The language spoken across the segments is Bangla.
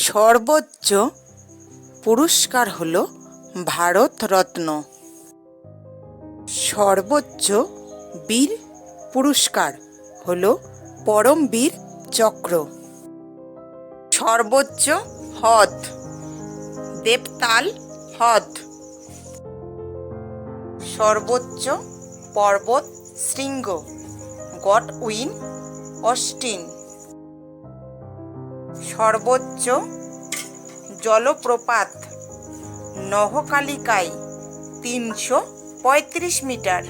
সর্বোচ্চ পুরস্কার হল ভারতরত্ন। সর্বোচ্চ বীর পুরস্কার হল পরমবীর চক্র। সর্বোচ্চ হ্রদ দেবতাল হ্রদ। সর্বোচ্চ পর্বত শৃঙ্গ গডউইন অস্টিন। সর্বোচ্চ জলপ্রপাত নহকালিকাই ৩৩৫ মিটার।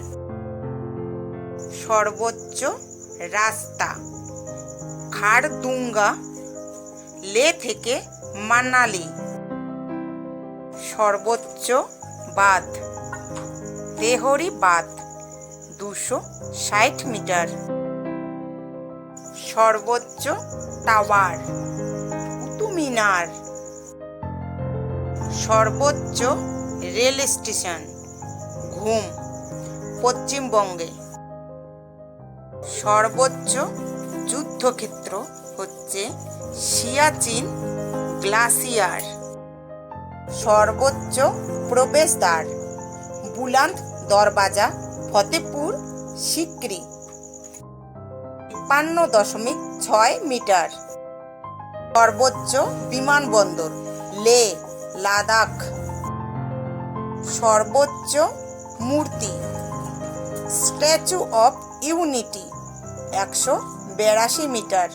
সর্বোচ্চ রাস্তা খারদুঙ্গা লে থেকে মানালি। সর্বোচ্চ বাঁধ দেহরি বাঁধ ২৬০ মিটার। সর্বোচ্চ টাওয়ার কুতুব মিনার। সর্বোচ্চ রেল স্টেশন ঘুম পশ্চিমবঙ্গে। সর্বোচ্চ যুদ্ধক্ষেত্র হচ্ছে সিয়াচিন গ্লাসিয়ার। সর্বোচ্চ প্রবেশদ্বার বুলান্দ দরবাজা ফতেপুর সিক্রি ৫৫.৬ মিটার। সর্বোচ্চ বিমানবন্দর লে লাদাখ। সর্বোচ্চ মূর্তি স্ট্যাচু অফ ইউনিটি ১৮২ মিটার।